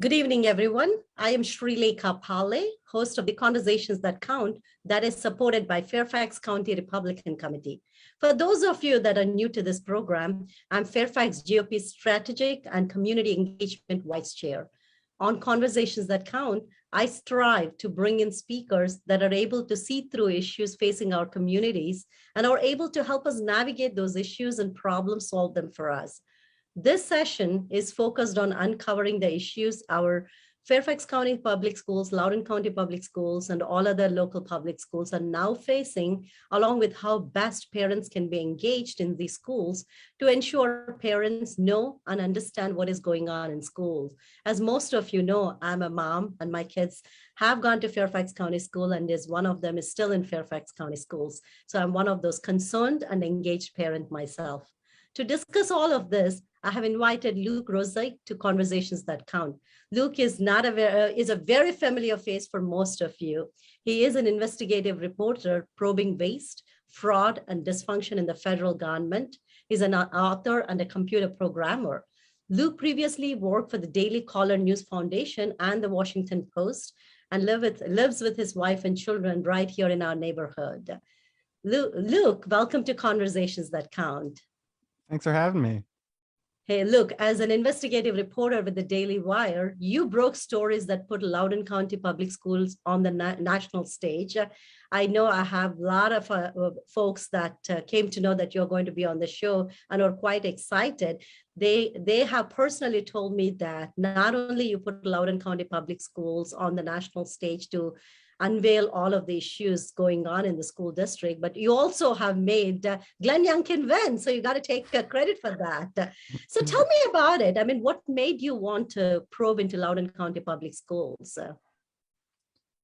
Good evening, everyone. I am Srilekha Pale, host of the Conversations That Count, that is supported by Fairfax County Republican Committee. For those of you that are new to this program, I'm Fairfax GOP Strategic and Community Engagement Vice Chair. On Conversations That Count, I strive to bring in speakers that are able to see through issues facing our communities and are able to help us navigate those issues and problem solve them for us. This session is focused on uncovering the issues our Fairfax County Public Schools, Loudoun County Public Schools, and all other local public schools are now facing, along with how best parents can be engaged in these schools to ensure parents know and understand what is going on in schools. As most of you know, I'm a mom and my kids have gone to Fairfax County School, and one of them is still in Fairfax County Schools. So I'm one of those concerned and engaged parent myself. To discuss all of this, I have invited Luke Rosiak to Conversations That Count. Luke is a very familiar face for most of you. He is an investigative reporter probing waste, fraud, and dysfunction in the federal government. He's an author and a computer programmer. Luke previously worked for the Daily Caller News Foundation and the Washington Post, and lives with his wife and children right here in our neighborhood. Luke, welcome to Conversations That Count. Thanks for having me. Hey, look, as an investigative reporter with the Daily Wire, you broke stories that put Loudoun County Public Schools on the national stage. I know I have a lot of folks that came to know that you're going to be on the show and are quite excited. They have personally told me that not only you put Loudoun County Public Schools on the national stage to unveil all of the issues going on in the school district, but you also have made Glenn Youngkin win. So you got to take credit for that. So tell me about it. I mean, what made you want to probe into Loudoun County Public Schools?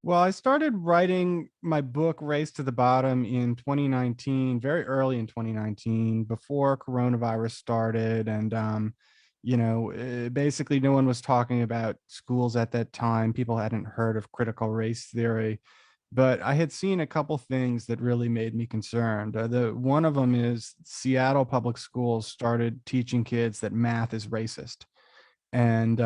Well, I started writing my book, Race to the Bottom, in 2019, very early in 2019, before coronavirus started. And, basically no one was talking about schools at that time. People hadn't heard of critical race theory, but I had seen a couple things that really made me concerned. One of them is Seattle public schools started teaching kids that math is racist. And,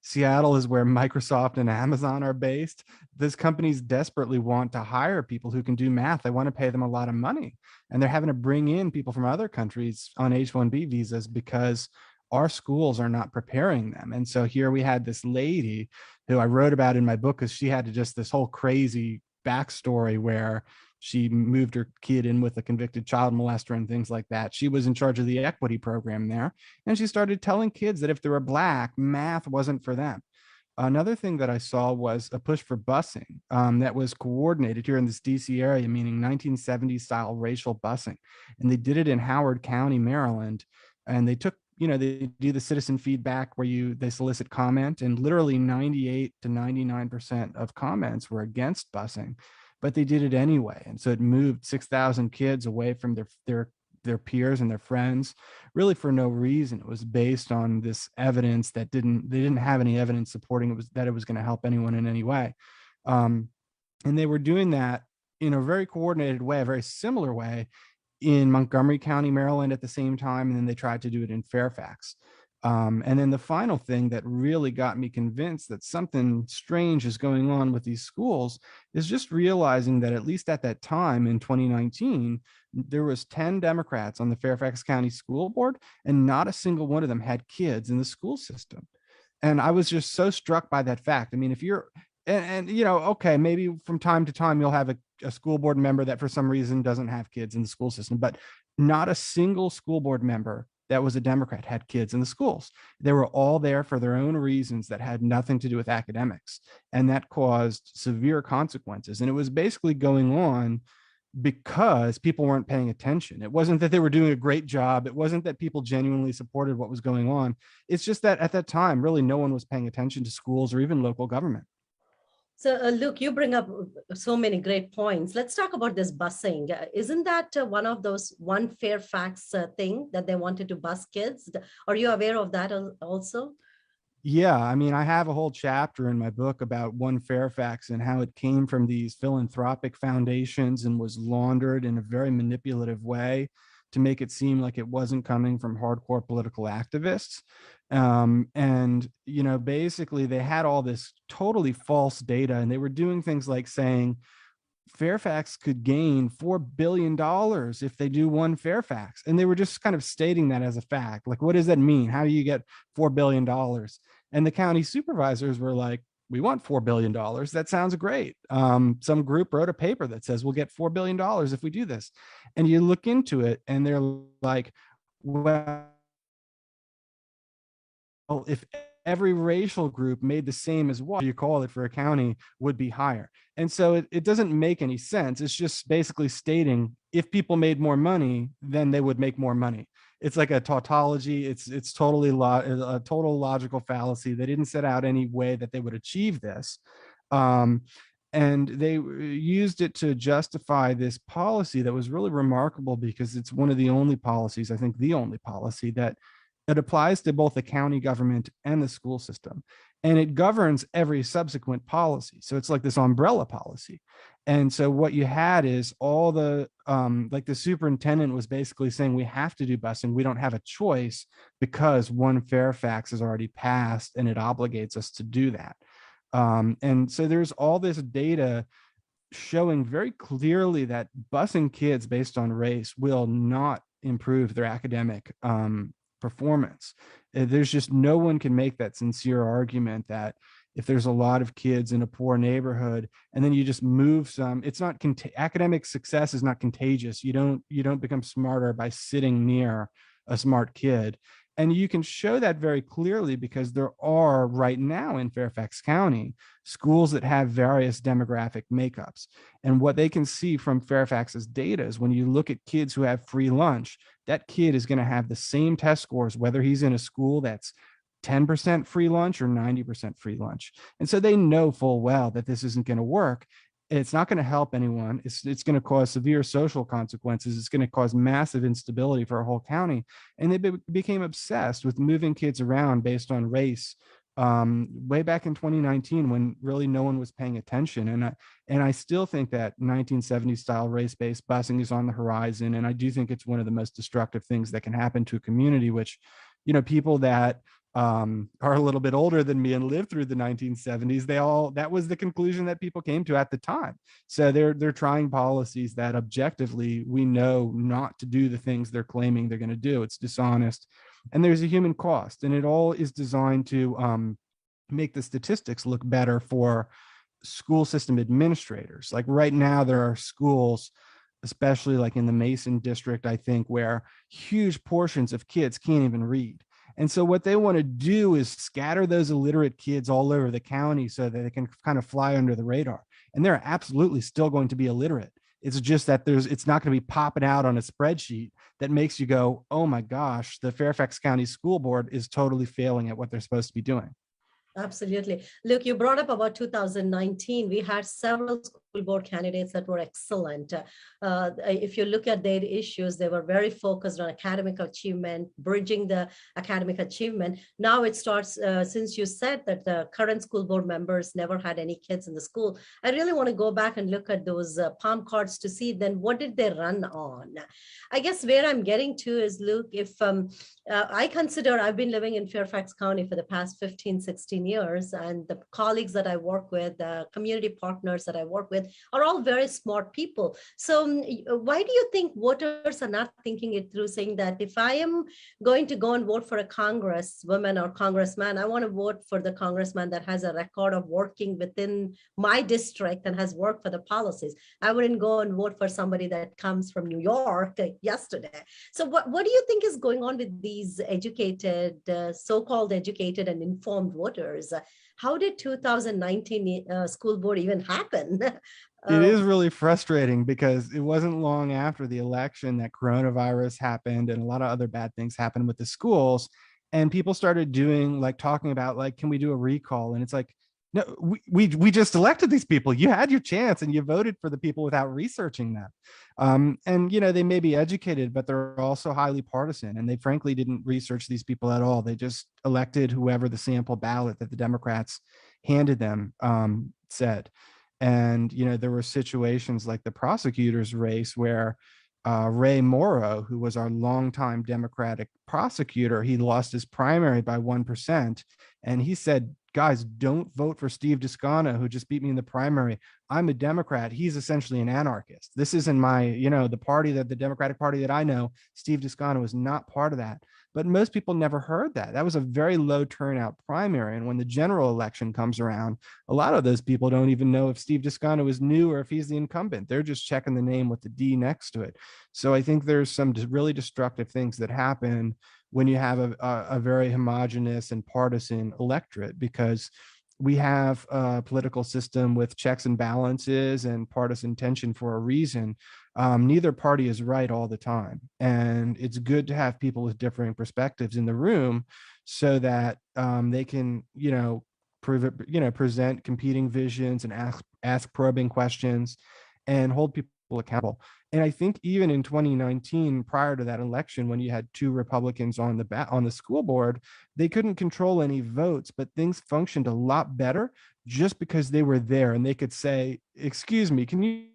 Seattle is where Microsoft and Amazon are based. These companies desperately want to hire people who can do math. They want to pay them a lot of money. And they're having to bring in people from other countries on H-1B visas because our schools are not preparing them. And so here we had this lady who I wrote about in my book because she had this whole crazy backstory where she moved her kid in with a convicted child molester and things like that. She was in charge of the equity program there. And she started telling kids that if they were Black, math wasn't for them. Another thing that I saw was a push for busing that was coordinated here in this DC area, meaning 1970s style racial busing. And they did it in Howard County, Maryland. And they took, they do the citizen feedback where they solicit comment, and literally 98 to 99% of comments were against busing. But they did it anyway. And so it moved 6,000 kids away from their peers and their friends, really for no reason. It was based on this evidence that they didn't have any evidence supporting that it was going to help anyone in any way. And they were doing that in a very coordinated way, a very similar way in Montgomery County, Maryland at the same time. And then they tried to do it in Fairfax. And then the final thing that really got me convinced that something strange is going on with these schools is just realizing that at least at that time in 2019, there was 10 Democrats on the Fairfax County School Board, and not a single one of them had kids in the school system. And I was just so struck by that fact. I mean, if you're, okay, maybe from time to time you'll have a school board member that for some reason doesn't have kids in the school system, but not a single school board member that was a Democrat had kids in the schools. They were all there for their own reasons that had nothing to do with academics. And that caused severe consequences. And it was basically going on because people weren't paying attention. It wasn't that they were doing a great job. It wasn't that people genuinely supported what was going on. It's just that at that time, really no one was paying attention to schools or even local government. So Luke, you bring up so many great points. Let's talk about this busing. Isn't that one of those one Fairfax thing that they wanted to bus kids? Are you aware of that also? Yeah, I mean, I have a whole chapter in my book about One Fairfax and how it came from these philanthropic foundations and was laundered in a very manipulative way to make it seem like it wasn't coming from hardcore political activists. And, you know, basically they had all this totally false data, and they were doing things like saying Fairfax could gain $4 billion if they do one Fairfax. And they were just kind of stating that as a fact. Like, what does that mean? How do you get $4 billion? And the county supervisors were like, we want $4 billion. That sounds great. Some group wrote a paper that says we'll get $4 billion if we do this. And you look into it and they're like, well, if every racial group made the same as what you call it for a county would be higher. And so it doesn't make any sense. It's just basically stating if people made more money, then they would make more money. It's like a tautology. It's totally a total logical fallacy. They didn't set out any way that they would achieve this. And they used it to justify this policy that was really remarkable because it's one of the only policies, I think the only policy that it applies to both the county government and the school system. And it governs every subsequent policy. So it's like this umbrella policy. And so what you had is all the, like the superintendent was basically saying, we have to do busing. We don't have a choice because one Fairfax is already passed and it obligates us to do that. And so there's all this data showing very clearly that busing kids based on race will not improve their academic performance. There's just no one can make that sincere argument that if there's a lot of kids in a poor neighborhood and then you just move some, it's not academic success is not contagious. You don't become smarter by sitting near a smart kid. And you can show that very clearly because there are right now in Fairfax County schools that have various demographic makeups. And what they can see from Fairfax's data is when you look at kids who have free lunch, that kid is going to have the same test scores, whether he's in a school that's 10% free lunch or 90% free lunch. And so they know full well that this isn't going to work. It's not going to help anyone. It's going to cause severe social consequences. It's going to cause massive instability for a whole county. And they became obsessed with moving kids around based on race way back in 2019 when really no one was paying attention. And I still think that 1970s style race-based busing is on the horizon. And I do think it's one of the most destructive things that can happen to a community, which, you know, people that are a little bit older than me and lived through the 1970s, that was the conclusion that people came to at the time. So they're trying policies that objectively we know not to do the things they're claiming they're going to do. It's dishonest and there's a human cost, and it all is designed to make the statistics look better for school system administrators. Like right now there are schools, especially like in the Mason district, I think, where huge portions of kids can't even read. And so what they want to do is scatter those illiterate kids all over the county so that they can kind of fly under the radar. And they're absolutely still going to be illiterate. It's just that it's not going to be popping out on a spreadsheet that makes you go, oh my gosh, the Fairfax County School Board is totally failing at what they're supposed to be doing. Absolutely. Look, you brought up about 2019. We had several school board candidates that were excellent. If you look at their issues, they were very focused on academic achievement, bridging the academic achievement. Now it starts, since you said that the current school board members never had any kids in the school, I really want to go back and look at those palm cards to see then what did they run on. I guess where I'm getting to is, Luke, if I consider I've been living in Fairfax County for the past 15, 16 years, and the colleagues that I work with, the community partners that I work with are all very smart people. So why do you think voters are not thinking it through, saying that if I am going to go and vote for a congresswoman or congressman, I want to vote for the congressman that has a record of working within my district and has worked for the policies. I wouldn't go and vote for somebody that comes from New York yesterday. So what do you think is going on with these educated, so-called educated and informed voters? How did 2019 school board even happen? It is really frustrating because it wasn't long after the election that coronavirus happened and a lot of other bad things happened with the schools. And people started talking about, like, can we do a recall? And it's like, no, we just elected these people. You had your chance and you voted for the people without researching them. And, you know, they may be educated, but they're also highly partisan. And they frankly didn't research these people at all. They just elected whoever the sample ballot that the Democrats handed them said. And, you know, there were situations like the prosecutor's race where Ray Morrow, who was our longtime Democratic prosecutor, he lost his primary by 1%. And he said, guys, don't vote for Steve Descano, who just beat me in the primary. I'm a Democrat. He's essentially an anarchist. This isn't my, the party that the Democratic Party that I know. Steve Descano is not part of that. But most people never heard that. That was a very low turnout primary. And when the general election comes around, a lot of those people don't even know if Steve Descano is new or if he's the incumbent. They're just checking the name with the D next to it. So I think there's some really destructive things that happen when you have a very homogenous and partisan electorate, because we have a political system with checks and balances and partisan tension for a reason. Neither party is right all the time. And it's good to have people with differing perspectives in the room so that they can, present competing visions and ask probing questions and hold people accountable. And I think even in 2019, prior to that election, when you had two Republicans on the school board, they couldn't control any votes, but things functioned a lot better just because they were there and they could say, excuse me, can you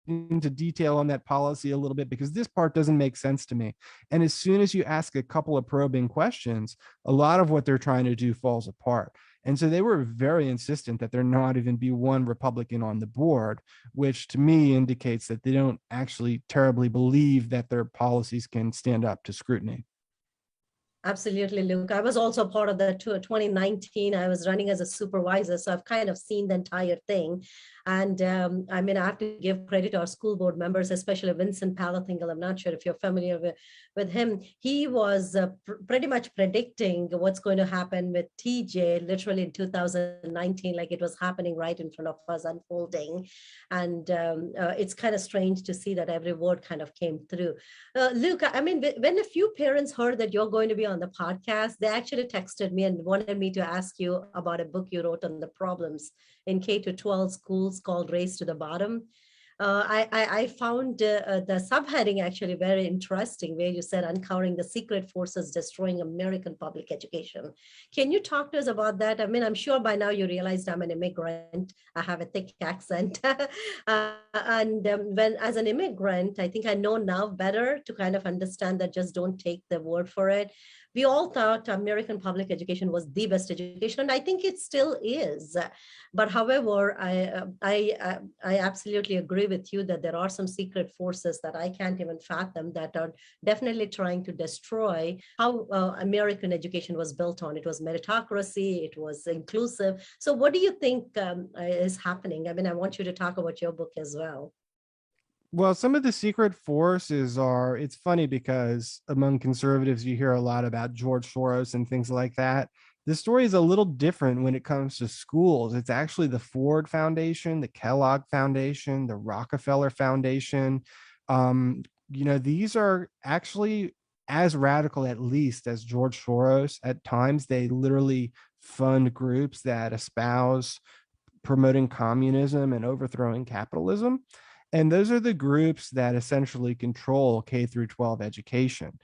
into detail on that policy a little bit, because this part doesn't make sense to me. And as soon as you ask a couple of probing questions, a lot of what they're trying to do falls apart. And so they were very insistent that there not even be one Republican on the board, which to me indicates that they don't actually terribly believe that their policies can stand up to scrutiny. Absolutely, Luke. I was also part of the 2019. I was running as a supervisor, so I've kind of seen the entire thing. And I have to give credit to our school board members, especially Vincent Palathingal. I'm not sure if you're familiar with him. He was pretty much predicting what's going to happen with TJ literally in 2019, like it was happening right in front of us, unfolding. And it's kind of strange to see that every word kind of came through. Luke, when a few parents heard that you're going to be on the podcast, they actually texted me and wanted me to ask you about a book you wrote on the problems in K-12 schools called Race to the Bottom. I found the subheading actually very interesting, where you said uncovering the secret forces destroying American public education. Can you talk to us about that? I'm sure by now you realized I'm an immigrant. I have a thick accent. When as an immigrant, I think I know now better to kind of understand that just don't take the word for it. We all thought American public education was the best education, and I think it still is. But however, I absolutely agree with you that there are some secret forces that I can't even fathom that are definitely trying to destroy how American education was built on. It was meritocracy, it was inclusive. So what do you think is happening? I want you to talk about your book as well. Well, some of the secret forces are, it's funny because among conservatives, you hear a lot about George Soros and things like that. The story is a little different when it comes to schools. It's actually the Ford Foundation, the Kellogg Foundation, the Rockefeller Foundation. These are actually as radical, at least, as George Soros. At times, they literally fund groups that espouse promoting communism and overthrowing capitalism. And those are the groups that essentially control K through 12 education.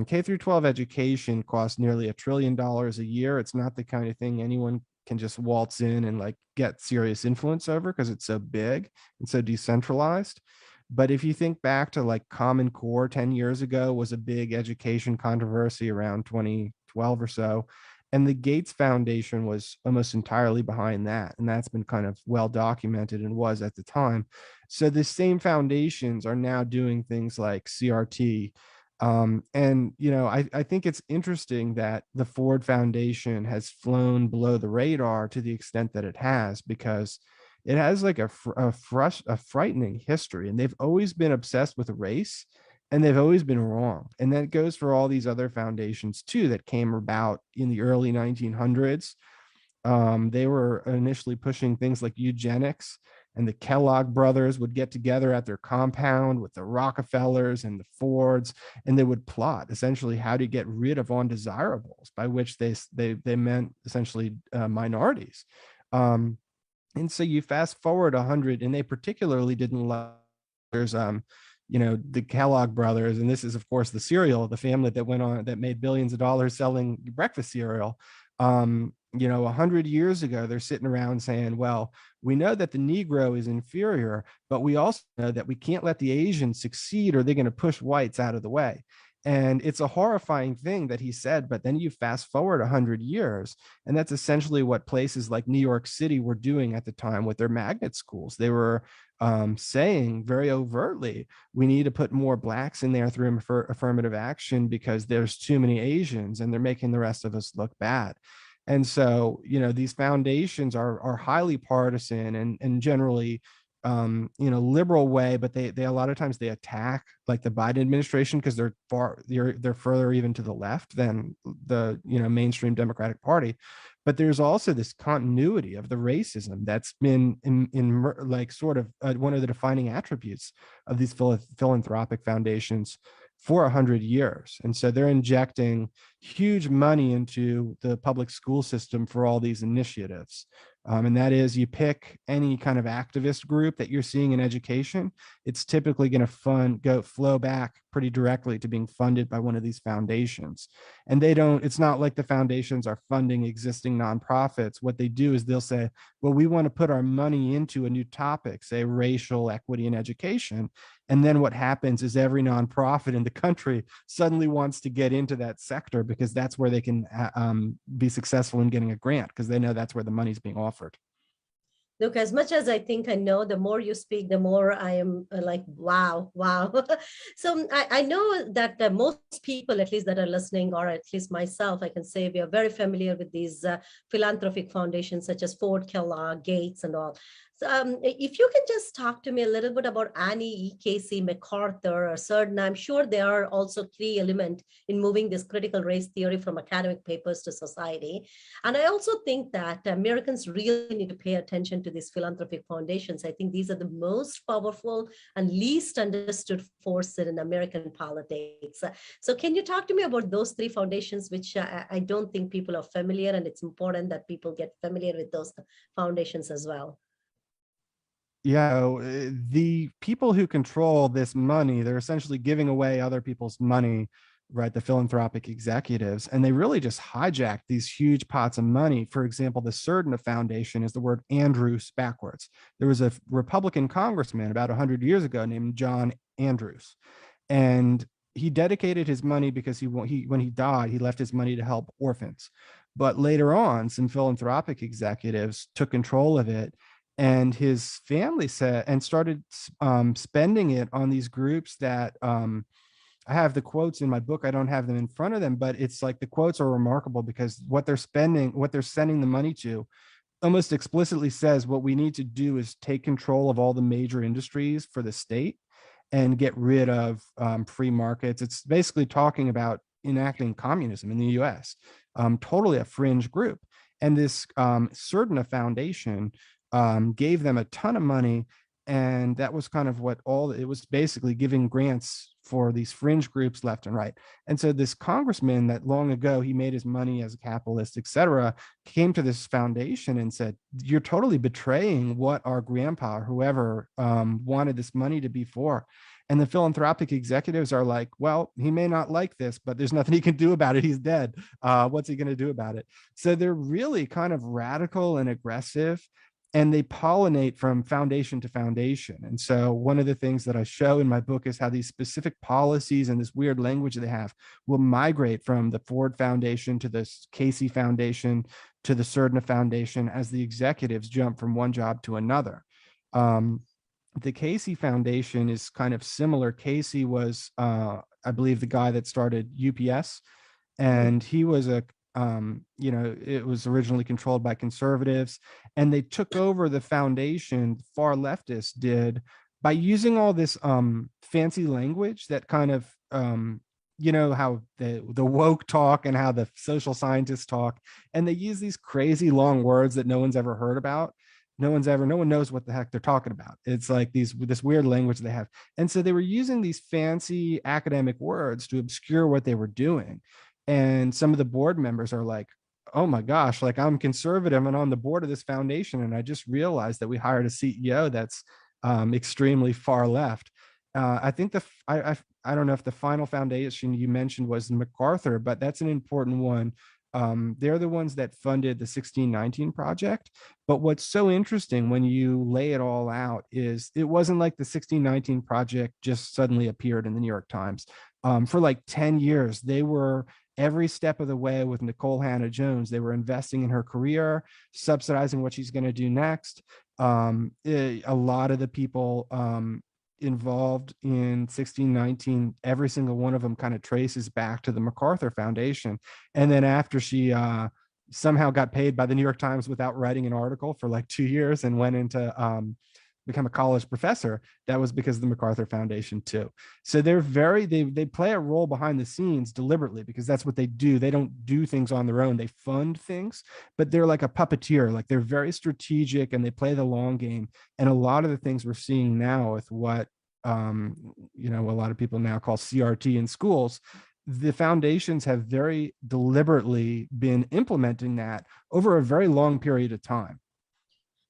K through 12 education costs nearly $1 trillion a year. It's not the kind of thing anyone can just waltz in and like get serious influence over because it's so big and so decentralized. But if you think back to like Common Core 10 years ago was a big education controversy around 2012 or so. And the Gates Foundation was almost entirely behind that. And that's been kind of well documented and was at the time. So the same foundations are now doing things like CRT. I think it's interesting that the Ford Foundation has flown below the radar to the extent that it has, because it has like a frightening history, and they've always been obsessed with race, and they've always been wrong. And that goes for all these other foundations too that came about in the early 1900s. They were initially pushing things like eugenics, and the Kellogg brothers would get together at their compound with the Rockefellers and the Fords, and they would plot essentially how to get rid of undesirables, by which they meant essentially minorities. And so you fast forward 100, and they particularly didn't love, there's the Kellogg brothers, and this is of course the cereal, the family that went on that made billions of dollars selling breakfast cereal. 100 years ago, they're sitting around saying, well, we know that the Negro is inferior, but we also know that we can't let the Asians succeed or they're going to push whites out of the way. And it's a horrifying thing that he said, but then you fast forward 100 years, and that's essentially what places like New York City were doing at the time with their magnet schools. They were saying very overtly, we need to put more blacks in there through affirmative action because there's too many Asians and they're making the rest of us look bad. And so, these foundations are highly partisan and generally, liberal way, but they a lot of times they attack like the Biden administration because they're further even to the left than the mainstream Democratic Party. But there's also this continuity of the racism that's been in like sort of one of the defining attributes of these philanthropic foundations for 100 years. And so they're injecting huge money into the public school system for all these initiatives. And that is, you pick any kind of activist group that you're seeing in education, it's typically going to flow back pretty directly to being funded by one of these foundations. And it's not like the foundations are funding existing nonprofits. What they do is they'll say, well, we want to put our money into a new topic, say racial equity in education. And then what happens is every nonprofit in the country suddenly wants to get into that sector because that's where they can be successful in getting a grant, because they know that's where the money's being offered. Look, as much as I think I know, the more you speak, the more I am like, wow, wow. So I know that most people, at least that are listening, or at least myself, I can say we are very familiar with these philanthropic foundations such as Ford, Kellogg, Gates, and all. So, if you can just talk to me a little bit about Annie E. Casey, MacArthur, or Certain, I'm sure they are also key element in moving this critical race theory from academic papers to society. And I also think that Americans really need to pay attention to these philanthropic foundations. I think these are the most powerful and least understood force in American politics. So can you talk to me about those three foundations, which I don't think people are familiar, and it's important that people get familiar with those foundations as well. Yeah, the people who control this money, they're essentially giving away other people's money, right? The philanthropic executives, and they really just hijack these huge pots of money. For example, the Certain Foundation is the word Andrews backwards. There was a Republican congressman about 100 years ago named John Andrews, and he dedicated his money because when he died, he left his money to help orphans. But later on, some philanthropic executives took control of it, and his family said and started spending it on these groups that I have the quotes in my book. I don't have them in front of them, but it's like the quotes are remarkable because what they're sending the money to almost explicitly says what we need to do is take control of all the major industries for the state and get rid of free markets. It's basically talking about enacting communism in the US, totally a fringe group. And this Certain Foundation gave them a ton of money, and that was kind of it was basically giving grants for these fringe groups left and right. And so this congressman that long ago he made his money as a capitalist, etc., came to this foundation and said, you're totally betraying what our grandpa or whoever wanted this money to be for. And the philanthropic executives are like, well, he may not like this, but there's nothing he can do about it. He's dead. What's he going to do about it? So they're really kind of radical and aggressive, and they pollinate from foundation to foundation. And so one of the things that I show in my book is how these specific policies and this weird language they have will migrate from the Ford Foundation to the Casey Foundation to the Certain Foundation as the executives jump from one job to another. The Casey Foundation is kind of similar. Casey was, I believe, the guy that started UPS, and he was it was originally controlled by conservatives, and they took over the foundation, far leftists did, by using all this fancy language that kind of, how the woke talk and how the social scientists talk, and they use these crazy long words that no one's ever heard about. No one knows what the heck they're talking about. It's like this weird language they have. And so they were using these fancy academic words to obscure what they were doing. And some of the board members are like, oh my gosh, like I'm conservative and on the board of this foundation, and I just realized that we hired a CEO that's extremely far left. I think I don't know if the final foundation you mentioned was MacArthur, but that's an important one. They're the ones that funded the 1619 project. But what's so interesting when you lay it all out is it wasn't like the 1619 project just suddenly appeared in the New York Times. For like 10 years, they were every step of the way with Nicole Hannah Jones. They were investing in her career, subsidizing what she's going to do next. A lot of the people involved in 1619, every single one of them kind of traces back to the MacArthur Foundation. And then after she somehow got paid by the New York Times without writing an article for like 2 years and went into become a college professor, that was because of the MacArthur Foundation too. So they're they play a role behind the scenes deliberately because that's what they do. They don't do things on their own. They fund things, but they're like a puppeteer. Like they're very strategic and they play the long game. And a lot of the things we're seeing now with what a lot of people now call CRT in schools, the foundations have very deliberately been implementing that over a very long period of time.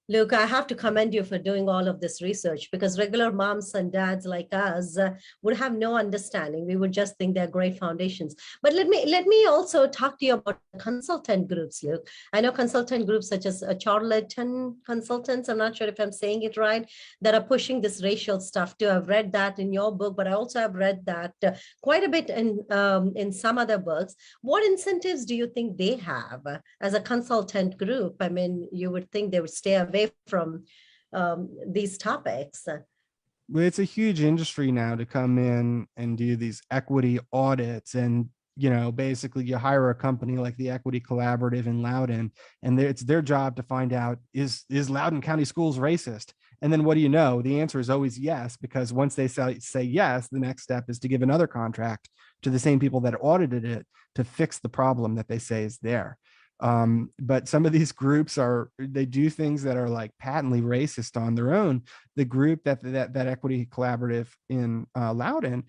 Luke, I have to commend you for doing all of this research because regular moms and dads like us would have no understanding. We would just think they're great foundations. But let me also talk to you about consultant groups, Luke. I know consultant groups such as Charlatan Consultants, I'm not sure if I'm saying it right, that are pushing this racial stuff too. I've read that in your book, but I also have read that quite a bit in some other books. What incentives do you think they have as a consultant group? I mean, you would think they would stay away from these topics. Well, it's a huge industry now to come in and do these equity audits. And basically you hire a company like the Equity Collaborative in Loudoun, and it's their job to find out, is Loudoun County Schools racist? And then what do you know? The answer is always yes, because once they say yes, the next step is to give another contract to the same people that audited it to fix the problem that they say is there. But some of these groups they do things that are like patently racist on their own. The group that Equity Collaborative in Loudoun,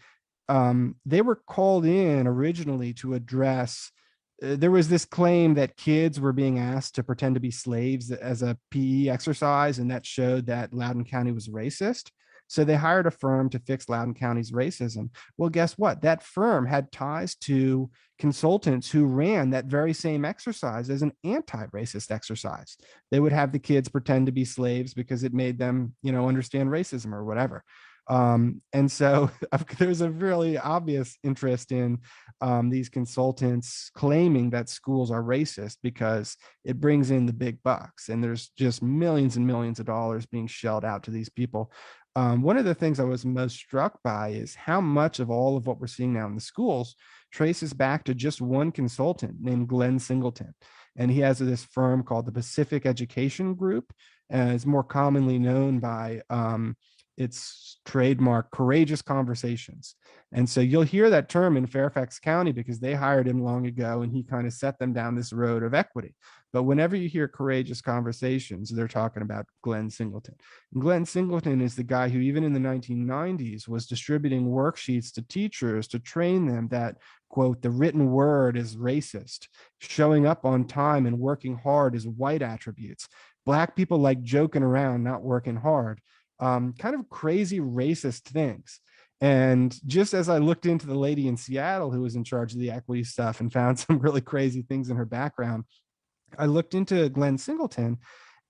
they were called in originally to address there was this claim that kids were being asked to pretend to be slaves as a PE exercise, and that showed that Loudoun County was racist. So they hired a firm to fix Loudoun County's racism. Well, guess what? That firm had ties to consultants who ran that very same exercise as an anti-racist exercise. They would have the kids pretend to be slaves because it made them, understand racism or whatever. And so there's a really obvious interest in these consultants claiming that schools are racist because it brings in the big bucks, and there's just millions and millions of dollars being shelled out to these people. One of the things I was most struck by is how much of all of what we're seeing now in the schools traces back to just one consultant named Glenn Singleton. And he has this firm called the Pacific Education Group, and is more commonly known by its trademark Courageous Conversations. And so you'll hear that term in Fairfax County because they hired him long ago and he kind of set them down this road of equity. But whenever you hear Courageous Conversations, they're talking about Glenn Singleton. And Glenn Singleton is the guy who, even in the 1990s, was distributing worksheets to teachers to train them that, quote, the written word is racist. Showing up on time and working hard is white attributes. Black people like joking around, not working hard. Kind of crazy racist things. And just as I looked into the lady in Seattle who was in charge of the equity stuff and found some really crazy things in her background, I looked into Glenn Singleton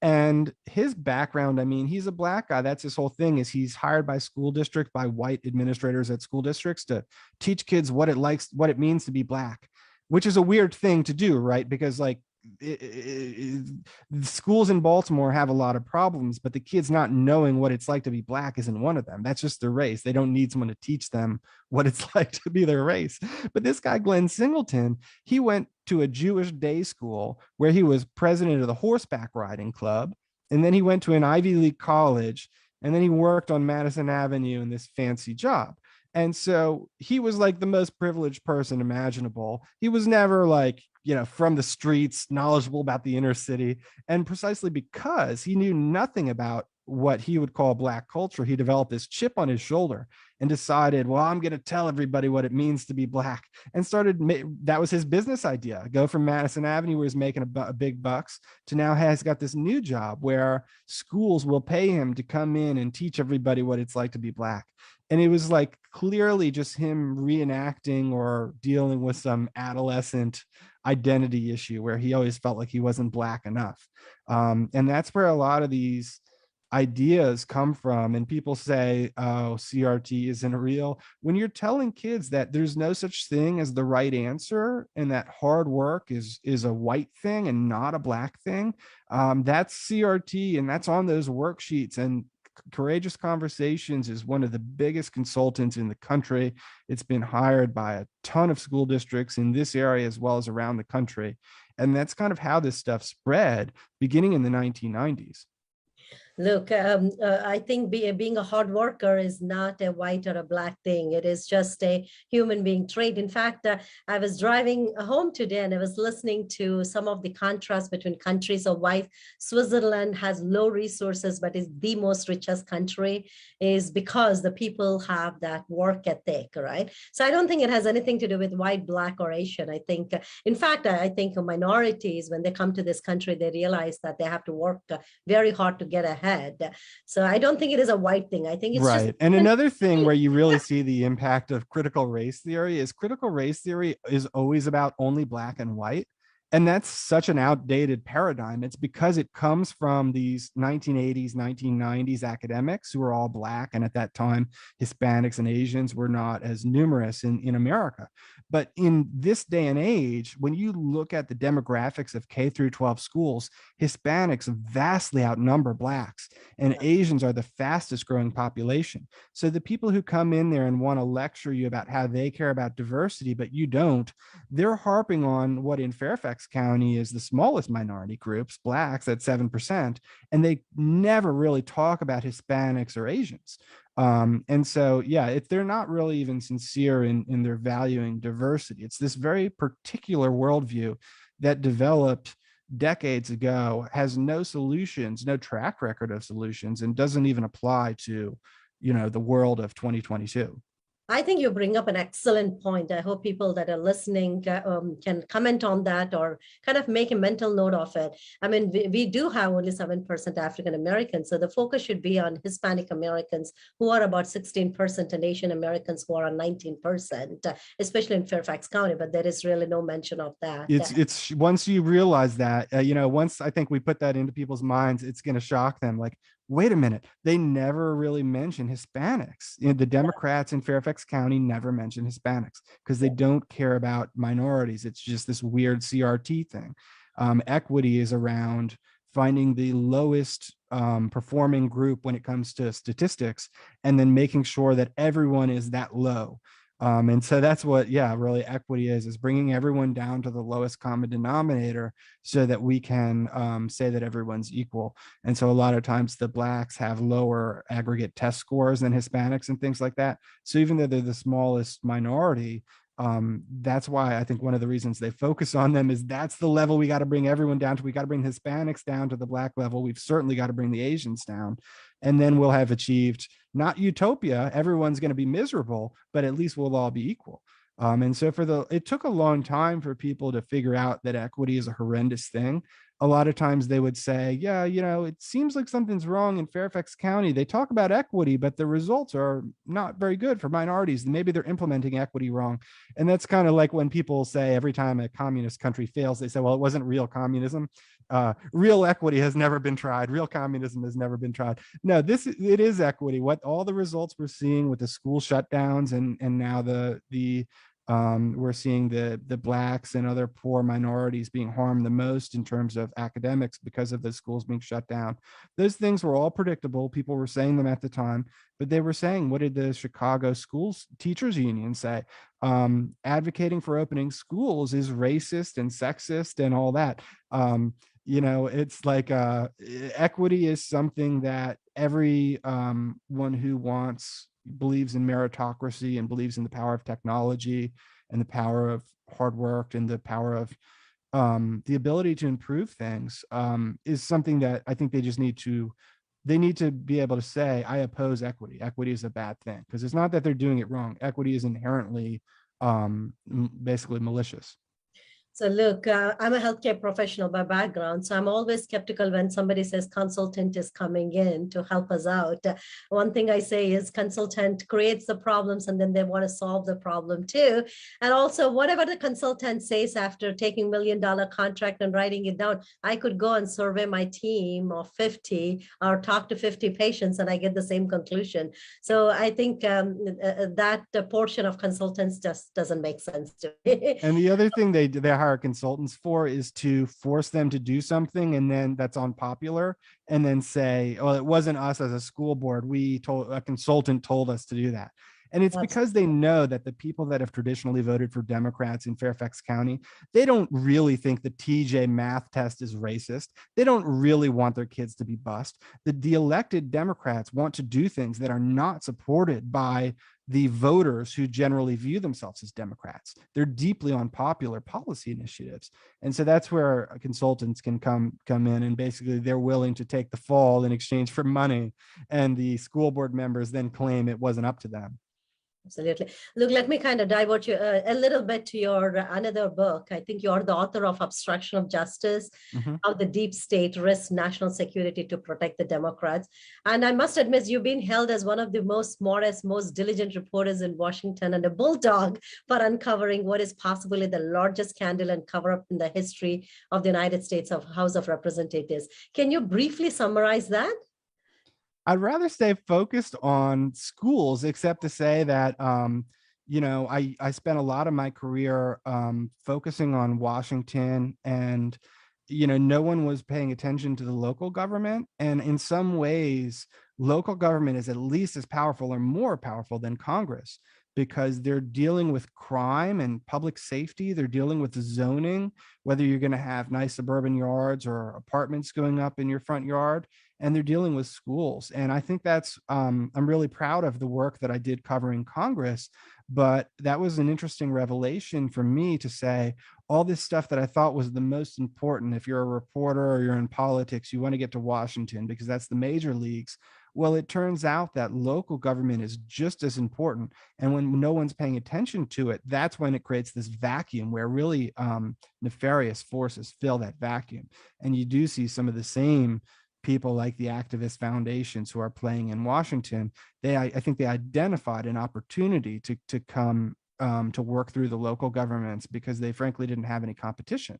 and his background. I mean, he's a Black guy. That's his whole thing, is he's hired by school district, by white administrators at school districts to teach kids what it means to be Black, which is a weird thing to do, right? Because like, schools in Baltimore have a lot of problems, but the kids not knowing what it's like to be Black isn't one of them. That's just their race. They don't need someone to teach them what it's like to be their race. But this guy, Glenn Singleton, he went to a Jewish day school where he was president of the horseback riding club. And then he went to an Ivy League college, and then he worked on Madison Avenue in this fancy job. And so he was like the most privileged person imaginable. He was never like, from the streets, knowledgeable about the inner city. And precisely because he knew nothing about what he would call Black culture, he developed this chip on his shoulder and decided, well, I'm going to tell everybody what it means to be Black, and that was his business idea. Go from Madison Avenue, where he's making a big bucks, to now has got this new job where schools will pay him to come in and teach everybody what it's like to be Black. And it was like clearly just him reenacting or dealing with some adolescent identity issue where he always felt like he wasn't Black enough. And that's where a lot of these ideas come from. And people say, oh, CRT isn't real. When you're telling kids that there's no such thing as the right answer and that hard work is a white thing and not a Black thing, that's CRT, and that's on those worksheets. And Courageous Conversations is one of the biggest consultants in the country. It's been hired by a ton of school districts in this area as well as around the country. And that's kind of how this stuff spread beginning in the 1990s. Look, I think being a hard worker is not a white or a Black thing. It is just a human being trait. In fact, I was driving home today and I was listening to some of the contrast between countries. Of why Switzerland has low resources, but is the most richest country, is because the people have that work ethic, right? So I don't think it has anything to do with white, Black, or Asian. I think, in fact, I think minorities, when they come to this country, they realize that they have to work very hard to get ahead. So I don't think it is a white thing. I think it's right. Just and another thing where you really see the impact of critical race theory is critical race theory is always about only Black and white. And that's such an outdated paradigm. It's because it comes from these 1980s, 1990s academics who were all Black. And at that time, Hispanics and Asians were not as numerous in America. But in this day and age, when you look at the demographics of K through 12 schools, Hispanics vastly outnumber Blacks, and Asians are the fastest growing population. So the people who come in there and want to lecture you about how they care about diversity, but you don't, they're harping on what in Fairfax County is the smallest minority groups, Blacks at 7%, and they never really talk about Hispanics or Asians. And so, yeah, if they're not really even sincere in their valuing diversity, it's this very particular worldview that developed decades ago, has no solutions, no track record of solutions, and doesn't even apply to, the world of 2022. I think you bring up an excellent point. I hope people that are listening can comment on that or kind of make a mental note of it. I mean, we do have only 7% African Americans, so the focus should be on Hispanic Americans, who are about 16%, and Asian Americans, who are 19%, especially in Fairfax County, but there is really no mention of that. It's once you realize that, once I think we put that into people's minds, it's going to shock them. Like, wait a minute, they never really mention Hispanics. The Democrats in Fairfax County never mention Hispanics because they don't care about minorities. It's just this weird CRT thing. Equity is around finding the lowest performing group when it comes to statistics, and then making sure that everyone is that low. And so that's what, really equity is bringing everyone down to the lowest common denominator so that we can say that everyone's equal. And so a lot of times the Blacks have lower aggregate test scores than Hispanics and things like that. So even though they're the smallest minority, that's why I think one of the reasons they focus on them is that's the level we got to bring everyone down to. We got to bring Hispanics down to the Black level. We've certainly got to bring the Asians down. And then we'll have achieved not utopia. Everyone's going to be miserable, but at least we'll all be equal. And so it took a long time for people to figure out that equity is a horrendous thing. A lot of times they would say, it seems like something's wrong in Fairfax County. They talk about equity, but the results are not very good for minorities. Maybe they're implementing equity wrong. And that's kind of like when people say every time a communist country fails, they say, well, it wasn't real communism. Real equity has never been tried. Real communism has never been tried. No, it is equity. What all the results we're seeing with the school shutdowns and now we're seeing the Blacks and other poor minorities being harmed the most in terms of academics because of the schools being shut down. Those things were all predictable. People were saying them at the time, but they were saying, what did the Chicago schools teachers union say? Advocating for opening schools is racist and sexist and all that. It's like equity is something that every one who believes in meritocracy and believes in the power of technology and the power of hard work and the power of the ability to improve things is something that I think they need to be able to say, I oppose equity. Equity is a bad thing, because it's not that they're doing it wrong. Equity is inherently basically malicious. So look, I'm a healthcare professional by background, so I'm always skeptical when somebody says consultant is coming in to help us out. One thing I say is consultant creates the problems and then they want to solve the problem too. And also whatever the consultant says after taking $1 million contract and writing it down, I could go and survey my team of 50 or talk to 50 patients and I get the same conclusion. So I think that portion of consultants just doesn't make sense to me. And the other thing they hire consultants for is to force them to do something, and then that's unpopular, and then say, "Oh, it wasn't us as a school board. We told a consultant told us to do that." And it's because they know that the people that have traditionally voted for Democrats in Fairfax County, they don't really think the TJ math test is racist. They don't really want their kids to be bused. The elected Democrats want to do things that are not supported by the voters who generally view themselves as Democrats. They're deeply unpopular policy initiatives. And so that's where consultants can come in, and basically they're willing to take the fall in exchange for money. And the school board members then claim it wasn't up to them. Absolutely. Look, let me kind of divert you a little bit to your another book. I think you're the author of Obstruction of Justice, How the Deep State Risks National Security to Protect the Democrats. And I must admit, you've been held as one of the most modest, most diligent reporters in Washington and a bulldog for uncovering what is possibly the largest scandal and cover-up in the history of the United States of House of Representatives. Can you briefly summarize that? I'd rather stay focused on schools, except to say that, I spent a lot of my career focusing on Washington, and, no one was paying attention to the local government. And in some ways, local government is at least as powerful or more powerful than Congress, because they're dealing with crime and public safety. They're dealing with zoning, whether you're going to have nice suburban yards or apartments going up in your front yard, and they're dealing with schools. And I think that's, I'm really proud of the work that I did covering Congress, but that was an interesting revelation for me to say all this stuff that I thought was the most important. If you're a reporter or you're in politics, you want to get to Washington because that's the major leagues. Well, it turns out that local government is just as important. And when no one's paying attention to it, that's when it creates this vacuum where really nefarious forces fill that vacuum. And you do see some of the same people like the activist foundations who are playing in Washington. I think they identified an opportunity to come to work through the local governments because they frankly didn't have any competition.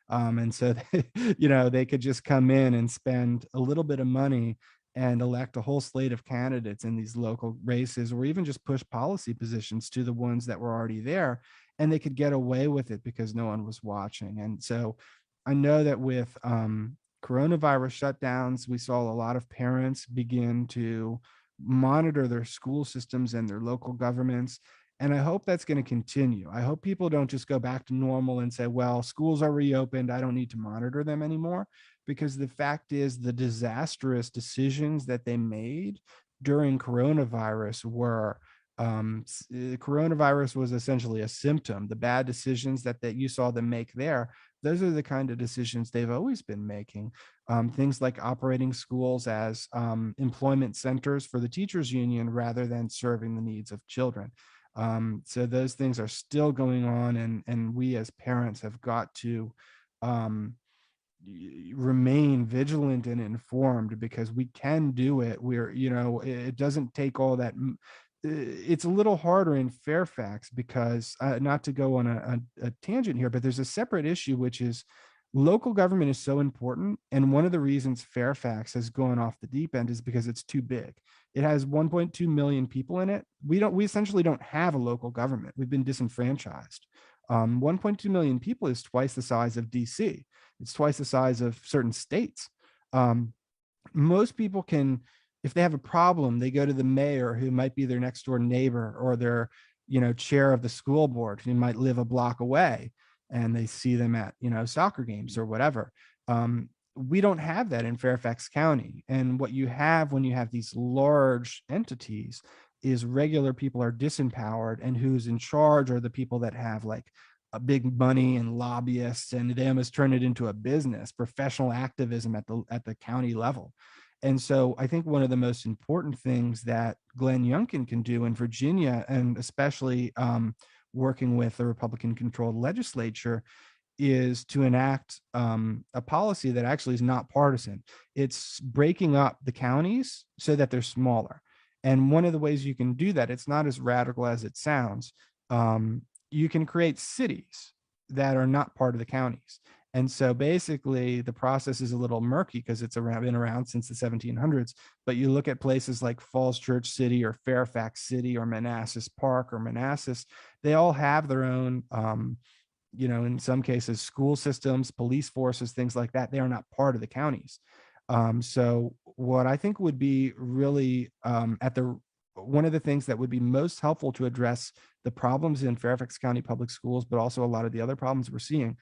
And so, they could just come in and spend a little bit of money and elect a whole slate of candidates in these local races, or even just push policy positions to the ones that were already there. And they could get away with it because no one was watching. And so I know that with coronavirus shutdowns, we saw a lot of parents begin to monitor their school systems and their local governments. And I hope that's going to continue. I hope people don't just go back to normal and say, well, schools are reopened, I don't need to monitor them anymore. Because the fact is, the disastrous decisions that they made during coronavirus were, coronavirus was essentially a symptom. The bad decisions that you saw them make there, those are the kind of decisions they've always been making. Things like operating schools as employment centers for the teachers union rather than serving the needs of children. So those things are still going on, and we as parents have got to remain vigilant and informed, because we can do it. It doesn't take all that. It's a little harder in Fairfax because, not to go on a tangent here, but there's a separate issue, which is local government is so important. And one of the reasons Fairfax has gone off the deep end is because it's too big. It has 1.2 million people in it. We essentially don't have a local government. We've been disenfranchised. 1.2 million people is twice the size of DC. It's twice the size of certain states. Most people can, if they have a problem, they go to the mayor, who might be their next door neighbor, or their, chair of the school board, who might live a block away, and they see them at, soccer games or whatever. We don't have that in Fairfax County. And what you have when you have these large entities is regular people are disempowered, and who's in charge are the people that have like a big money and lobbyists, and they almost turn it into a business, professional activism at the county level. And so I think one of the most important things that Glenn Youngkin can do in Virginia, and especially working with the Republican controlled legislature, is to enact a policy that actually is not partisan. It's breaking up the counties so that they're smaller. And one of the ways you can do that, it's not as radical as it sounds. You can create cities that are not part of the counties. And so basically the process is a little murky because it's been around since the 1700s. But you look at places like Falls Church City or Fairfax City or Manassas Park or Manassas, they all have their own, in some cases, school systems, police forces, things like that. They are not part of the counties. So what I think would be really one of the things that would be most helpful to address the problems in Fairfax County Public Schools, but also a lot of the other problems we're seeing,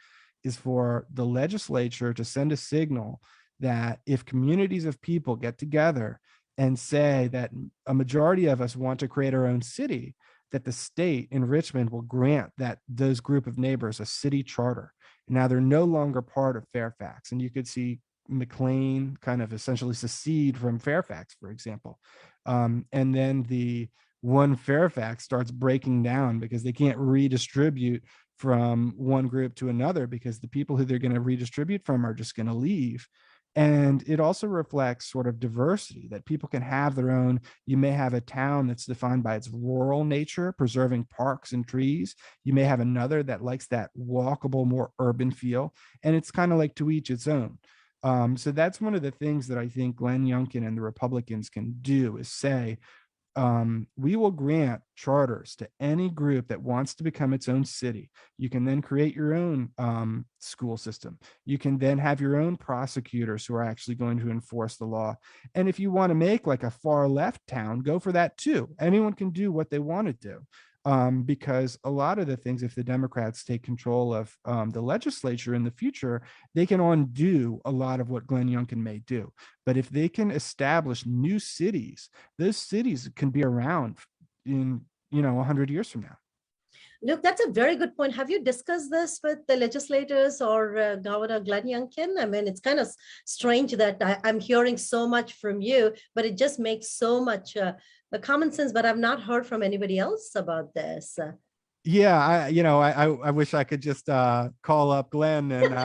is for the legislature to send a signal that if communities of people get together and say that a majority of us want to create our own city, that the state in Richmond will grant those group of neighbors a city charter. Now they're no longer part of Fairfax, and you could see McLean kind of essentially secede from Fairfax, for example. And then the one Fairfax starts breaking down because they can't redistribute from one group to another because the people who they're going to redistribute from are just going to leave. And it also reflects sort of diversity, that people can have their own. You may have a town that's defined by its rural nature, preserving parks and trees. You may have another that likes that walkable, more urban feel. And it's kind of like to each its own. So that's one of the things that I think Glenn Youngkin and the Republicans can do, is say, we will grant charters to any group that wants to become its own city. You can then create your own school system. You can then have your own prosecutors who are actually going to enforce the law. And if you want to make like a far left town, go for that too. Anyone can do what they want to do. Because a lot of the things, if the Democrats take control of the legislature in the future, they can undo a lot of what Glenn Youngkin may do. But if they can establish new cities, those cities can be around in 100 years from now. Look, that's a very good point. Have you discussed this with the legislators or Governor Glenn Youngkin? I mean, it's kind of strange that I'm hearing so much from you, but it just makes so much common sense. But I've not heard from anybody else about this. Yeah, I wish I could just call up Glenn and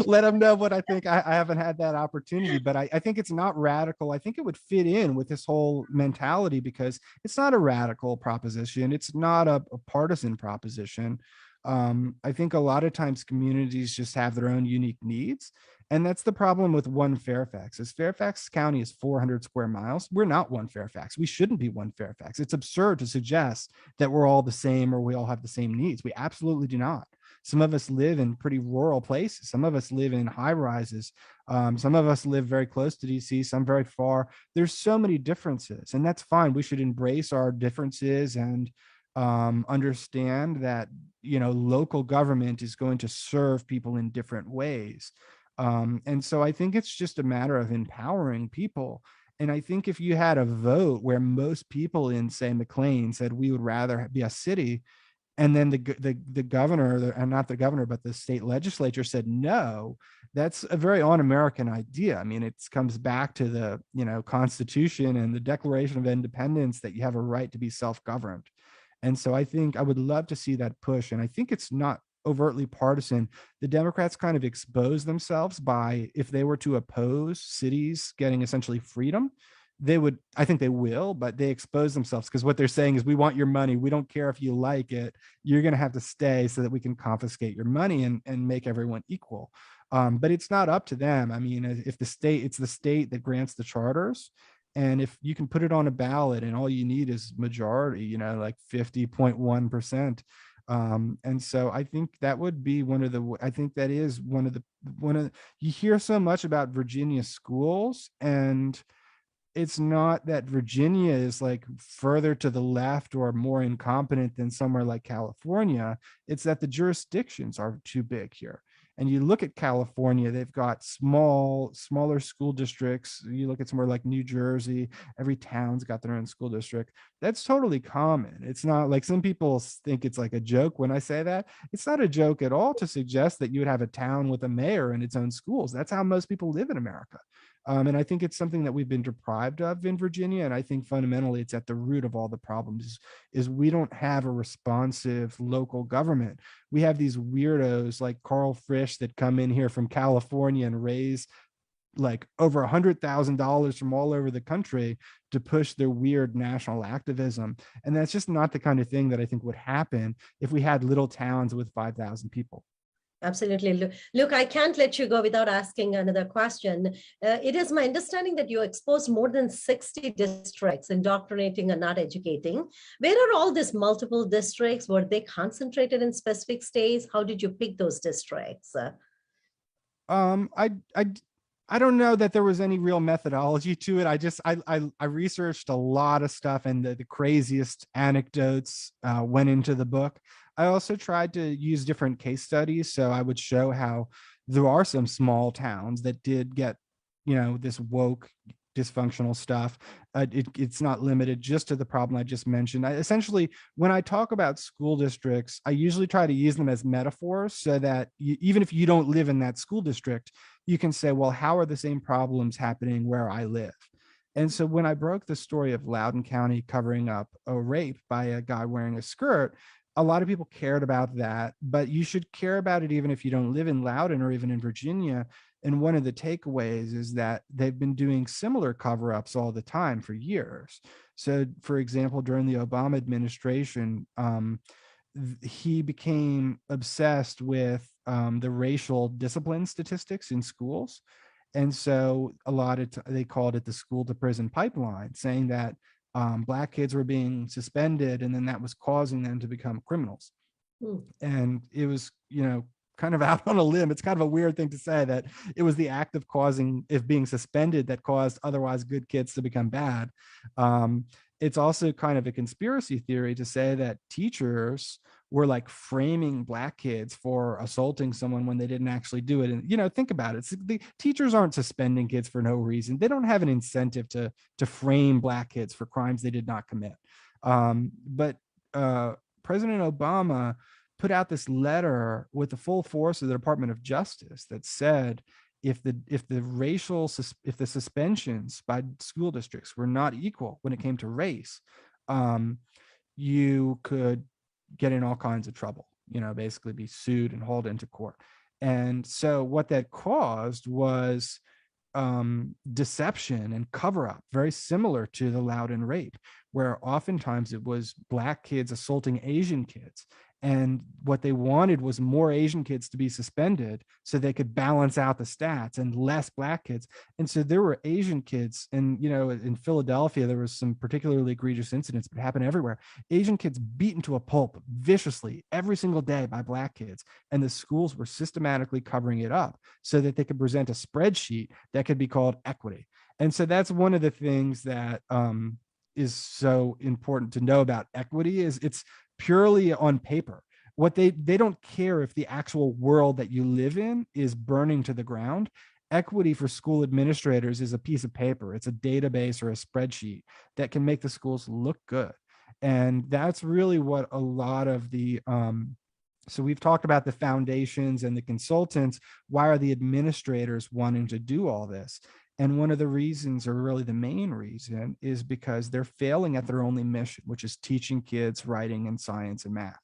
let him know what I think. I haven't had that opportunity, but I think it's not radical. I think it would fit in with this whole mentality because it's not a radical proposition. It's not a partisan proposition. I think a lot of times communities just have their own unique needs. And that's the problem with one Fairfax. Is Fairfax County is 400 square miles. We're not one Fairfax. We shouldn't be one Fairfax. It's absurd to suggest that we're all the same or we all have the same needs. We absolutely do not. Some of us live in pretty rural places. Some of us live in high rises. Some of us live very close to DC, some very far. There's so many differences, and that's fine. We should embrace our differences and understand that, local government is going to serve people in different ways. And so I think it's just a matter of empowering people. And I think if you had a vote where most people in, say, McLean said we would rather be a city, and then the governor, and not the governor, but the state legislature said no, that's a very un-American idea. I mean, it comes back to the Constitution and the Declaration of Independence that you have a right to be self-governed. And so I think I would love to see that push. And I think it's not overtly partisan. The Democrats kind of expose themselves by, if they were to oppose cities getting essentially freedom, they would, I think they will, but they expose themselves because what they're saying is, we want your money. We don't care if you like it. You're going to have to stay so that we can confiscate your money and make everyone equal. But it's not up to them. I mean, if it's the state that grants the charters. And if you can put it on a ballot and all you need is majority, like 50.1%. And so I think that would be you hear so much about Virginia schools, and it's not that Virginia is like further to the left or more incompetent than somewhere like California. It's that the jurisdictions are too big here. And you look at California, they've got smaller school districts. You look at somewhere like New Jersey, every town's got their own school district. That's totally common. It's not like some people think it's like a joke when I say that. It's not a joke at all to suggest that you would have a town with a mayor and its own schools. That's how most people live in America. And I think it's something that we've been deprived of in Virginia. And I think fundamentally it's at the root of all the problems is we don't have a responsive local government. We have these weirdos like Carl Frisch that come in here from California and raise like over $100,000 from all over the country to push their weird national activism. And that's just not the kind of thing that I think would happen if we had little towns with 5,000 people. Absolutely. Look, I can't let you go without asking another question. It is my understanding that you exposed more than 60 districts indoctrinating and not educating. Where are all these multiple districts? Were they concentrated in specific states? How did you pick those districts? I don't know that there was any real methodology to it. I researched a lot of stuff, and the craziest anecdotes went into the book. I also tried to use different case studies. So I would show how there are some small towns that did get, this woke dysfunctional stuff. It's not limited just to the problem I just mentioned. Essentially, when I talk about school districts, I usually try to use them as metaphors so that even if you don't live in that school district, you can say, well, how are the same problems happening where I live? And so when I broke the story of Loudoun County covering up a rape by a guy wearing a skirt, a lot of people cared about that, but you should care about it even if you don't live in Loudoun or even in Virginia. And one of the takeaways is that they've been doing similar cover-ups all the time for years. So, for example, during the Obama administration, he became obsessed with the racial discipline statistics in schools. And so they called it the school to prison pipeline, saying that Black kids were being suspended, and then that was causing them to become criminals. And it was, kind of out on a limb. It's kind of a weird thing to say that it was the act of being suspended that caused otherwise good kids to become bad. It's also kind of a conspiracy theory to say that teachers were like framing Black kids for assaulting someone when they didn't actually do it. And, think about it. The teachers aren't suspending kids for no reason. They don't have an incentive to frame Black kids for crimes they did not commit. But President Obama put out this letter with the full force of the Department of Justice that said, if the suspensions by school districts were not equal when it came to race, you could get in all kinds of trouble, basically be sued and hauled into court. And so what that caused was deception and cover up, very similar to the Loudoun rape, where oftentimes it was Black kids assaulting Asian kids. And what they wanted was more Asian kids to be suspended so they could balance out the stats and less Black kids. And so there were Asian kids, and, in Philadelphia, there was some particularly egregious incidents, but it happened everywhere. Asian kids beaten to a pulp viciously every single day by Black kids. And the schools were systematically covering it up so that they could present a spreadsheet that could be called equity. And so that's one of the things that is so important to know about equity is it's purely on paper. What they don't care if the actual world that you live in is burning to the ground. Equity for school administrators is a piece of paper. It's a database or a spreadsheet that can make the schools look good. And that's really what a lot of the so we've talked about the foundations and the consultants. Why are the administrators wanting to do all this? And one of the reasons, or really the main reason, is because they're failing at their only mission, which is teaching kids writing and science and math.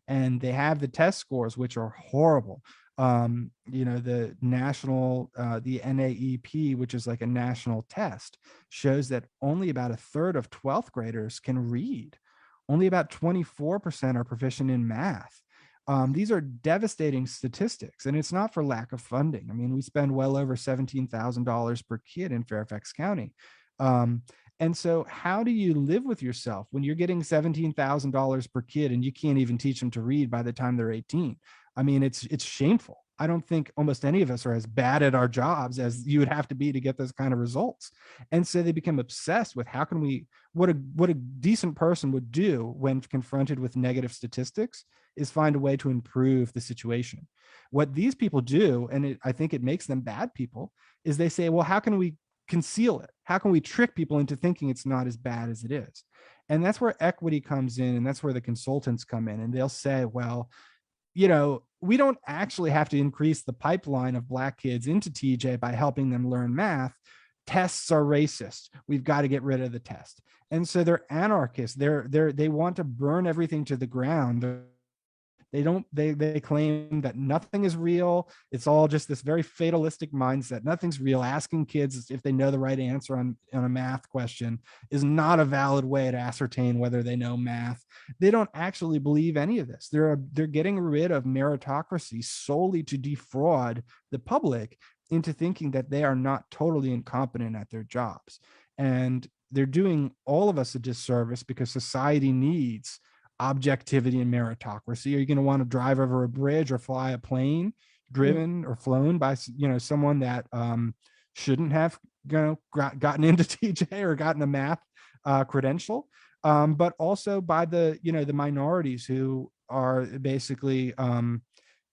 And they have the test scores, which are horrible. The national, the NAEP, which is like a national test, shows that only about a third of 12th graders can read. Only about 24% are proficient in math. These are devastating statistics, and it's not for lack of funding. I mean, we spend well over $17,000 per kid in Fairfax County. And so how do you live with yourself when you're getting $17,000 per kid and you can't even teach them to read by the time they're 18? I mean, it's shameful. I don't think almost any of us are as bad at our jobs as you would have to be to get those kind of results. And so they become obsessed with what a decent person would do when confronted with negative statistics is find a way to improve the situation. What these people do, and I think it makes them bad people, is they say, well, how can we conceal it? How can we trick people into thinking it's not as bad as it is? And that's where equity comes in, and that's where the consultants come in, and they'll say, well, we don't actually have to increase the pipeline of Black kids into TJ by helping them learn math. tests are racist. We've got to get rid of the test. And so they're anarchists. They want to burn everything to the ground. They claim that nothing is real. It's all just this very fatalistic mindset. Nothing's real. Asking kids if they know the right answer on a math question is not a valid way to ascertain whether they know math. They don't actually believe any of this. They're getting rid of meritocracy solely to defraud the public into thinking that they are not totally incompetent at their jobs. And they're doing all of us a disservice because society needs objectivity and meritocracy. Are you going to want to drive over a bridge or fly a plane driven or flown by someone that shouldn't have gotten into TJ or gotten a math credential, but also by the minorities who are basically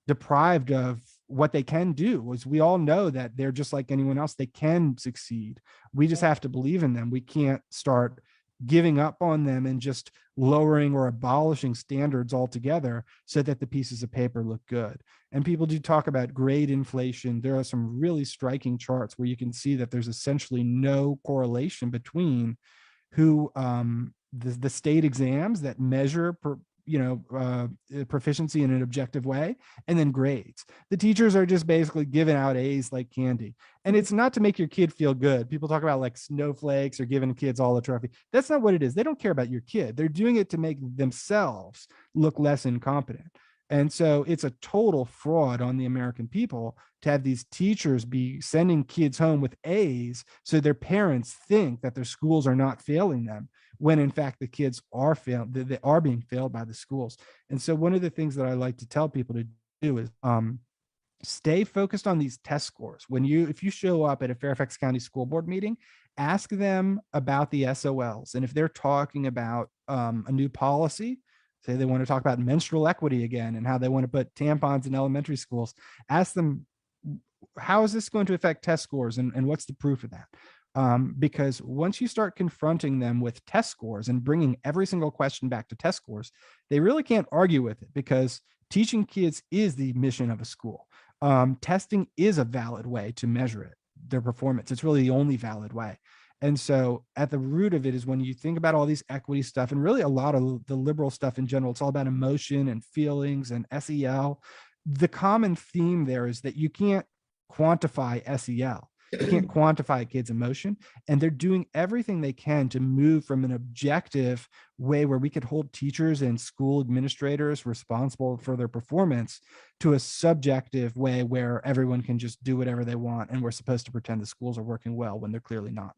deprived of what they can do? As we all know that they're just like anyone else, they can succeed. We just have to believe in them. We can't start giving up on them and just lowering or abolishing standards altogether so that the pieces of paper look good. And people do talk about grade inflation. There are some really striking charts where you can see that there's essentially no correlation between who the state exams that measure proficiency in an objective way, and then grades. The teachers are just basically giving out A's like candy. And it's not to make your kid feel good. People talk about like snowflakes or giving kids all the trophy. That's not what it is. They don't care about your kid. They're doing it to make themselves look less incompetent. And so it's a total fraud on the American people to have these teachers be sending kids home with A's so their parents think that their schools are not failing them, when in fact the kids are they are being failed by the schools. And so one of the things that I like to tell people to do is stay focused on these test scores. If you show up at a Fairfax County School Board meeting, ask them about the SOLs. And if they're talking about a new policy, say they want to talk about menstrual equity again and how they want to put tampons in elementary schools, ask them, how is this going to affect test scores and what's the proof of that? Because once you start confronting them with test scores and bringing every single question back to test scores, they really can't argue with it, because teaching kids is the mission of a school. Testing is a valid way to measure their performance. It's really the only valid way. And so at the root of it is when you think about all these equity stuff, and really a lot of the liberal stuff in general, it's all about emotion and feelings and SEL. The common theme there is that you can't quantify SEL. You can't quantify a kid's emotion. And they're doing everything they can to move from an objective way where we could hold teachers and school administrators responsible for their performance to a subjective way where everyone can just do whatever they want. And we're supposed to pretend the schools are working well when they're clearly not.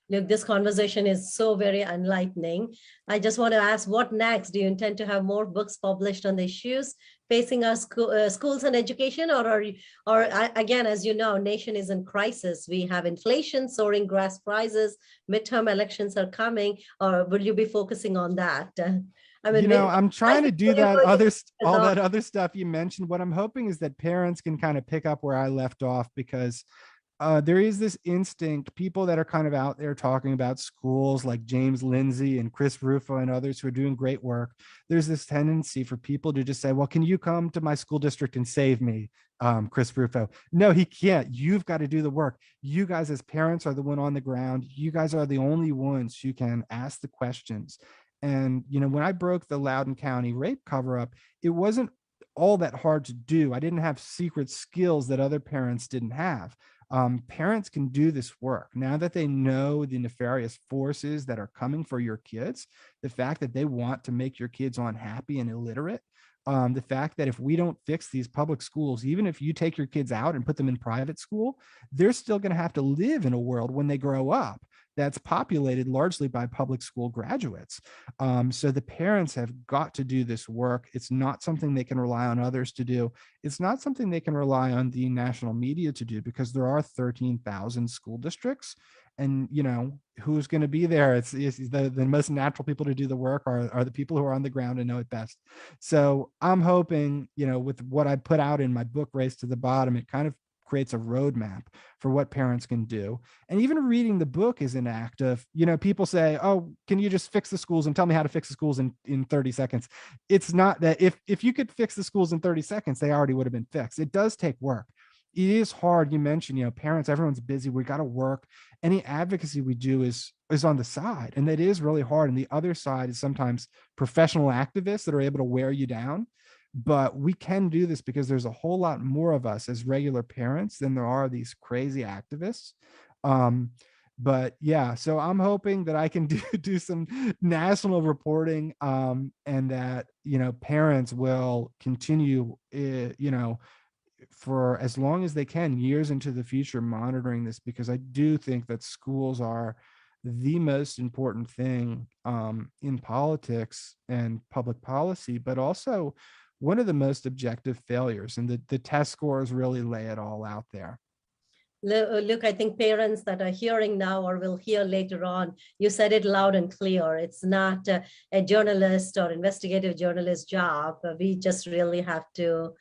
Look, this conversation is so very enlightening. I just want to ask, what next? Do you intend to have more books published on the issues facing our schools and education? Again, as you know, nation is in crisis. We have inflation, soaring gas prices, midterm elections are coming. Or will you be focusing on that? I mean, I'm trying to do that all that other stuff you mentioned. What I'm hoping is that parents can kind of pick up where I left off, because there is this instinct, people that are kind of out there talking about schools like James Lindsay and Chris Rufo and others who are doing great work. There's this tendency for people to just say, well, can you come to my school district and save me, Chris Rufo? No, he can't. You've got to do the work. You guys as parents are the one on the ground. You guys are the only ones who can ask the questions. And, when I broke the Loudoun County rape cover up, it wasn't all that hard to do. I didn't have secret skills that other parents didn't have. Parents can do this work now that they know the nefarious forces that are coming for your kids. The fact that they want to make your kids unhappy and illiterate. The fact that if we don't fix these public schools, even if you take your kids out and put them in private school, they're still going to have to live in a world when they grow up that's populated largely by public school graduates. So the parents have got to do this work. It's not something they can rely on others to do. It's not something they can rely on the national media to do, because there are 13,000 school districts. And, who's going to be there? It's the most natural people to do the work are the people who are on the ground and know it best. So I'm hoping, with what I put out in my book, Race to the Bottom, it kind of creates a roadmap for what parents can do. And even reading the book is an act of, people say, oh, can you just fix the schools and tell me how to fix the schools in 30 seconds? It's not that. If you could fix the schools in 30 seconds, they already would have been fixed. It does take work. is hard. You mentioned, parents, everyone's busy. We got to work. Any advocacy we do is on the side, and that is really hard. And the other side is sometimes professional activists that are able to wear you down. But we can do this because there's a whole lot more of us as regular parents than there are these crazy activists. But yeah, so I'm hoping that I can do some national reporting, and that parents will continue, for as long as they can, years into the future, monitoring this, because I do think that schools are the most important thing in politics and public policy, but also one of the most objective failures. And the test scores really lay it all out there. Look, I think parents that are hearing now or will hear later on, you said it loud and clear. It's not a journalist or investigative journalist job. We just really have to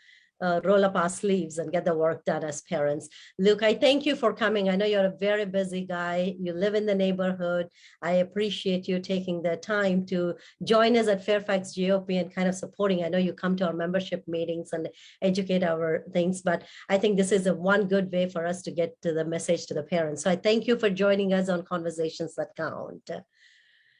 roll up our sleeves and get the work done as parents. Luke, I thank you for coming. I know you're a very busy guy. You live in the neighborhood. I appreciate you taking the time to join us at Fairfax GOP and kind of supporting. I know you come to our membership meetings and educate our things, but I think this is one good way for us to get to the message to the parents. So I thank you for joining us on Conversations That Count.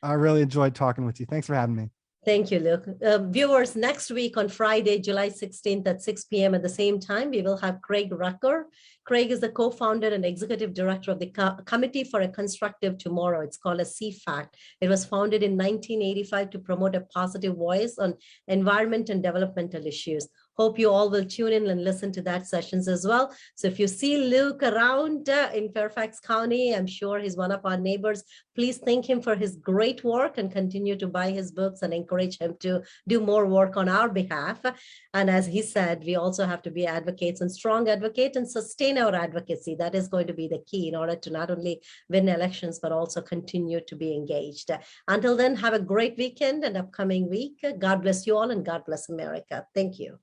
I really enjoyed talking with you. Thanks for having me. Thank you, Luke. Viewers, next week on Friday, July 16th at 6 p.m. at the same time, we will have Craig Rucker. Craig is the co-founder and executive director of the Committee for a Constructive Tomorrow. It's called a CFAC. It was founded in 1985 to promote a positive voice on environment and developmental issues. Hope you all will tune in and listen to that sessions as well. So if you see Luke around in Fairfax County, I'm sure he's one of our neighbors. Please thank him for his great work and continue to buy his books and encourage him to do more work on our behalf. And as he said, we also have to be advocates and strong advocate and sustain our advocacy. That is going to be the key in order to not only win elections, but also continue to be engaged. Until then, have a great weekend and upcoming week. God bless you all and God bless America. Thank you.